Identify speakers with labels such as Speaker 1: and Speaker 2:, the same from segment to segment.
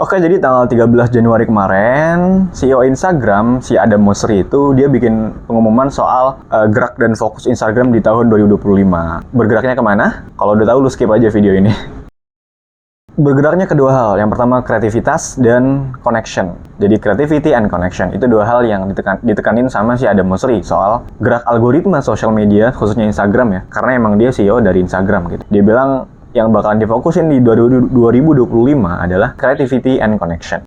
Speaker 1: Oke, jadi tanggal 13 Januari kemarin, CEO Instagram, si Adam Mosseri itu, dia bikin pengumuman soal gerak dan fokus Instagram di tahun 2025. Bergeraknya kemana? Kalau udah tahu, lu skip aja video ini. Bergeraknya kedua hal. Yang pertama, kreativitas dan connection. Jadi, creativity and connection. Itu dua hal yang ditekanin sama si Adam Mosseri soal gerak algoritma sosial media, khususnya Instagram ya. Karena emang dia CEO dari Instagram gitu. Dia bilang, yang bakalan difokusin di 2025 adalah creativity and connection.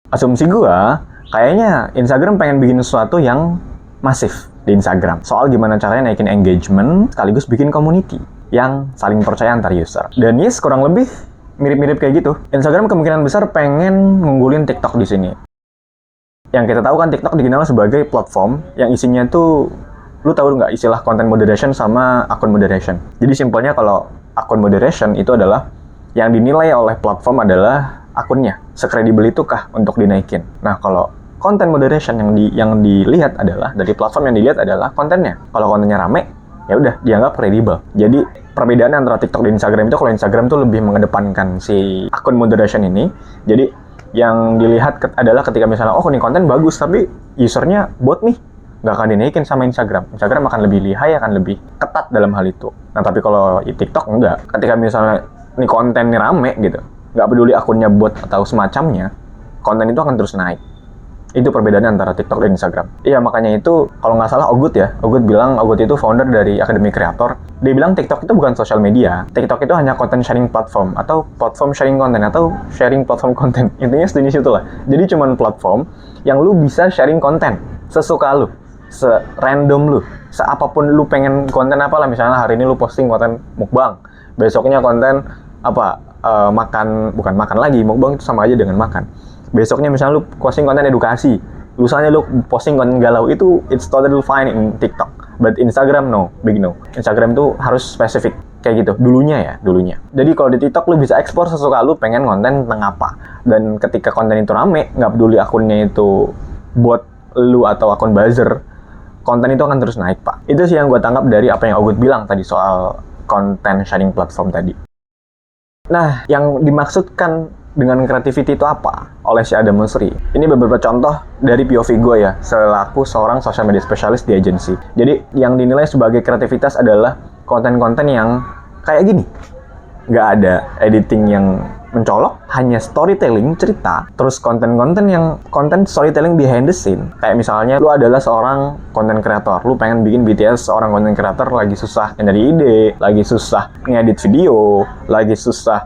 Speaker 1: Asumsi gua, kayaknya Instagram pengen bikin sesuatu yang masif di Instagram. Soal gimana caranya naikin engagement, sekaligus bikin community yang saling percaya antar user. Dan yes, kurang lebih mirip-mirip kayak gitu. Instagram kemungkinan besar pengen ngunggulin TikTok di sini. Yang kita tahu kan TikTok dikenal sebagai platform yang isinya tuh, lu tahu nggak istilah content moderation sama akun moderation. Jadi simpelnya kalau akun moderation itu adalah yang dinilai oleh platform adalah akunnya. Sekredibel itukah untuk dinaikin? Nah, kalau content moderation yang dilihat adalah dari platform yang dilihat adalah kontennya. Kalau kontennya rame, ya udah dianggap kredibel. Jadi perbedaan antara TikTok dan Instagram itu, kalau Instagram tuh lebih mengedepankan si akun moderation ini. Jadi yang dilihat adalah ketika misalnya ini konten bagus tapi usernya bot nih, nggak akan dinaikin sama Instagram. Instagram akan lebih lihai, akan lebih ketat dalam hal itu. Nah, tapi kalau TikTok enggak. Ketika misalnya ini konten ini rame gitu, nggak peduli akunnya bot atau semacamnya, konten itu akan terus naik. Itu perbedaannya antara TikTok dan Instagram. Iya, makanya itu kalau nggak salah Ogut itu founder dari Akademi Kreator. Dia bilang TikTok itu bukan sosial media. TikTok itu hanya content sharing platform atau platform sharing konten atau sharing platform konten. Intinya sejenis itulah. Jadi cuman platform yang lu bisa sharing konten sesuka lu, se-random lu, seapapun lu pengen konten apalah. Misalnya hari ini lu posting konten mukbang, besoknya konten bukan makan lagi, mukbang itu sama aja dengan makan. Besoknya misalnya lu posting konten edukasi, lusanya lu posting konten galau, itu it's totally fine in TikTok. But Instagram no, big no. Instagram tuh harus spesifik kayak gitu dulunya. Jadi kalau di TikTok lu bisa ekspor sesuka lu pengen konten tentang apa. Dan ketika konten itu rame, nggak peduli akunnya itu bot lu atau akun buzzer, konten itu akan terus naik, Pak. Itu sih yang gue tangkap dari apa yang Ogut bilang tadi soal content sharing platform tadi. Nah, yang dimaksudkan dengan creativity itu apa oleh si Adam Mosseri? Ini beberapa contoh dari POV gue ya, selaku seorang social media specialist di agency. Jadi, yang dinilai sebagai kreativitas adalah konten-konten yang kayak gini. Nggak ada editing yang mencolok, hanya storytelling, cerita, terus konten storytelling behind the scene. Kayak misalnya lu adalah seorang content creator, lu pengen bikin BTS seorang content creator lagi susah nyari ide, lagi susah ngedit video, lagi susah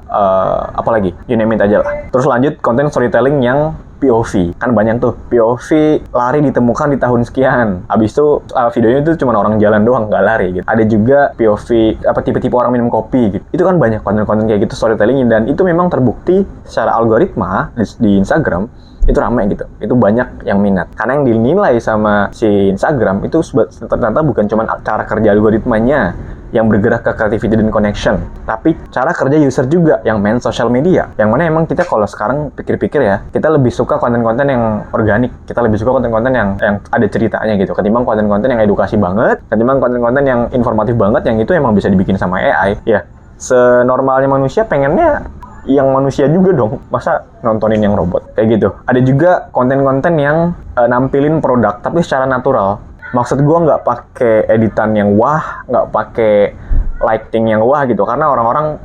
Speaker 1: apa lagi, you name it aja lah. Terus lanjut konten storytelling yang POV, kan banyak tuh POV lari ditemukan di tahun sekian, abis itu videonya itu cuma orang jalan doang, nggak lari gitu. Ada juga POV tipe-tipe orang minum kopi gitu. Itu kan banyak konten-konten kayak gitu storytelling, dan itu memang terbukti secara algoritma di Instagram itu ramai gitu. Itu banyak yang minat. Karena yang dinilai sama si Instagram itu ternyata bukan cuma cara kerja algoritmanya yang bergerak ke creativity dan connection, tapi cara kerja user juga yang main social media. Yang mana emang kita kalau sekarang pikir-pikir ya, kita lebih suka konten-konten yang organik. Kita lebih suka konten-konten yang ada ceritanya gitu, ketimbang konten-konten yang edukasi banget, ketimbang konten-konten yang informatif banget, yang itu emang bisa dibikin sama AI. Ya, senormalnya manusia pengennya yang manusia juga dong, masa nontonin yang robot kayak gitu. Ada juga konten-konten yang nampilin produk tapi secara natural. Maksud gue nggak pakai editan yang wah, nggak pakai lighting yang wah gitu, karena orang-orang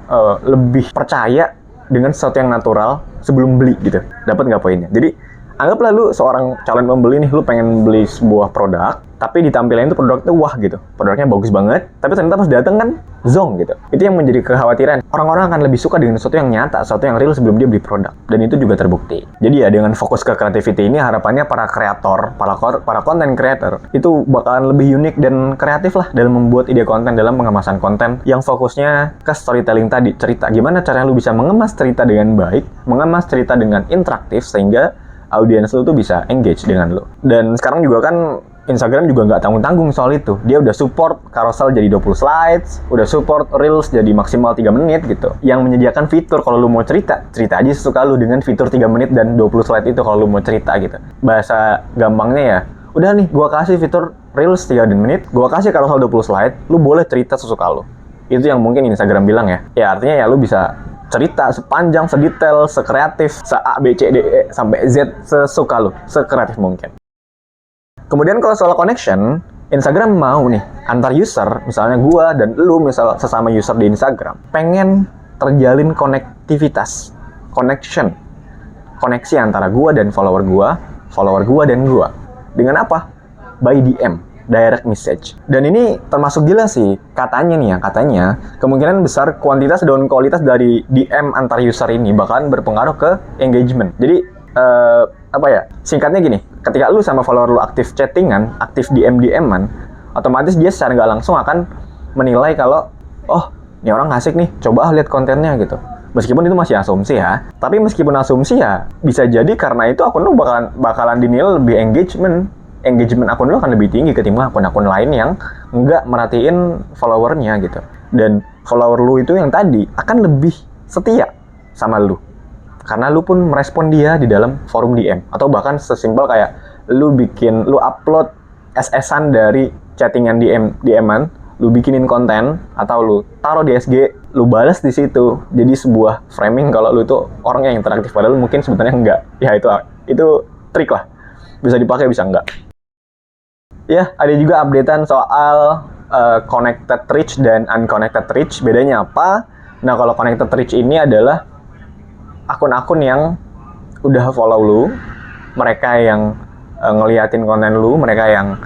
Speaker 1: lebih percaya dengan sesuatu yang natural sebelum beli gitu. Dapat nggak poinnya? Jadi anggaplah lu seorang calon pembeli nih, lu pengen beli sebuah produk, tapi ditampilin itu produknya wah gitu, produknya bagus banget, tapi ternyata pas dateng kan zong gitu. Itu yang menjadi kekhawatiran. Orang-orang akan lebih suka dengan sesuatu yang nyata, sesuatu yang real sebelum dia beli produk, dan itu juga terbukti. Jadi ya, dengan fokus ke creativity ini, harapannya para kreator, para content creator itu bakalan lebih unik dan kreatif lah dalam membuat ide konten, dalam pengemasan konten yang fokusnya ke storytelling tadi, cerita. Gimana caranya lu bisa mengemas cerita dengan baik, mengemas cerita dengan interaktif, sehingga audiens lu tuh bisa engage dengan lu. Dan sekarang juga kan Instagram juga nggak tanggung-tanggung soal itu. Dia udah support carousel jadi 20 slides, udah support reels jadi maksimal 3 menit gitu. Yang menyediakan fitur kalau lu mau cerita aja sesuka lu dengan fitur 3 menit dan 20 slide itu kalau lu mau cerita gitu. Bahasa gampangnya ya, udah nih gua kasih fitur reels 3 menit, gua kasih carousel 20 slide, lu boleh cerita sesuka lu. Itu yang mungkin Instagram bilang ya. Ya artinya ya lu bisa cerita sepanjang, sedetail, sekreatif, se-A, B, C, D, E, sampai Z, sesuka lu, sekreatif mungkin. Kemudian kalau soal connection, Instagram mau nih, antar user, misalnya gua dan lu, misal sesama user di Instagram, pengen terjalin konektivitas, koneksi antara gua dan follower gua dan gua. Dengan apa? By DM, direct message. Dan ini termasuk gila sih, katanya kemungkinan besar kuantitas dan kualitas dari DM antar user ini bakalan berpengaruh ke engagement. Jadi singkatnya gini, ketika lu sama follower lu aktif chattingan, aktif DM-an, otomatis dia secara nggak langsung akan menilai kalau, oh, ini orang asik nih, coba lihat kontennya gitu. Meskipun itu masih asumsi ya, tapi meskipun asumsi ya, bisa jadi karena itu akun lu bakalan dinilai lebih engagement akun lu akan lebih tinggi ketimbang akun-akun lain yang nggak merhatiin followernya gitu. Dan follower lu itu yang tadi akan lebih setia sama lu, karena lu pun merespon dia di dalam forum DM. Atau bahkan sesimpel kayak lu upload SS-an dari chattingan DM-an, lu bikinin konten, atau lu taruh di SG, lu balas di situ. Jadi sebuah framing kalau lu itu orang yang interaktif, padahal mungkin sebenarnya enggak. Ya itu trik lah. Bisa dipakai, bisa enggak. Ya, ada juga updatean soal connected reach dan unconnected reach. Bedanya apa? Nah, kalau connected reach ini adalah akun-akun yang udah follow lu, mereka yang ngeliatin konten lu, mereka yang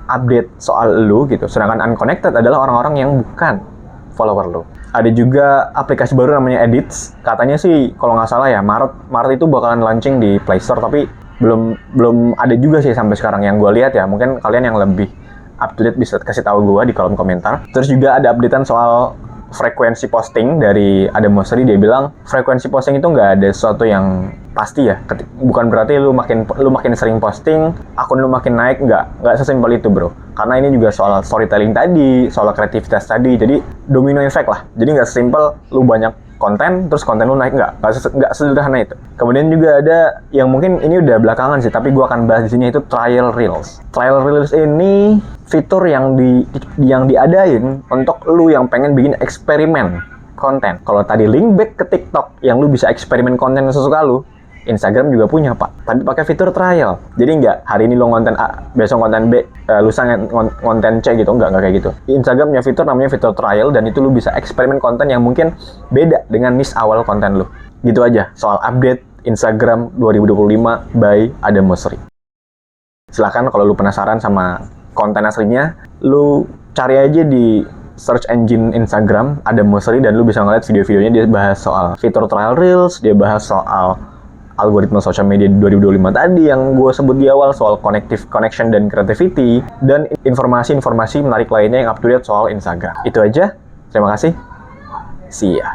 Speaker 1: update soal lu gitu. Sedangkan unconnected adalah orang-orang yang bukan follower lu. Ada juga aplikasi baru namanya Edits. Katanya sih kalau nggak salah ya Maret itu bakalan launching di Play Store, tapi belum ada juga sih sampai sekarang yang gue lihat ya. Mungkin kalian yang lebih up to date bisa kasih tahu gue di kolom komentar. Terus juga ada updatean soal frekuensi posting dari Adam Mosseri. Dia bilang frekuensi posting itu nggak ada sesuatu yang pasti ya. Bukan berarti lu makin sering posting, akun lu makin naik. Nggak sesimpel itu bro. Karena ini juga soal storytelling tadi, soal kreativitas tadi. Jadi domino effect lah. Jadi nggak sesimpel lu banyak konten terus konten lu naik, nggak sederhana itu. Kemudian juga ada yang mungkin ini udah belakangan sih, tapi gue akan bahas di sini, itu trial reels. Trial reels ini fitur yang diadain untuk lu yang pengen bikin eksperimen konten. Kalau tadi link back ke TikTok yang lu bisa eksperimen konten sesuka lu, Instagram juga punya pak, tapi pakai fitur trial. Jadi nggak hari ini lu konten A, besok konten B, lusa konten C gitu, nggak kayak gitu. Instagram punya fitur namanya fitur trial, dan itu lu bisa eksperimen konten yang mungkin beda dengan niche awal konten lu. Gitu aja soal update Instagram 2025 by Adam Mosseri. Silahkan kalau lu penasaran sama konten aslinya, lu cari aja di search engine Instagram Adam Mosseri, dan lu bisa ngeliat video-videonya. Dia bahas soal fitur trial reels, dia bahas soal algoritma sosial media 2025 tadi yang gue sebut di awal, soal connection dan creativity, dan informasi-informasi menarik lainnya yang up to date soal Instagram. Itu aja. Terima kasih. See ya.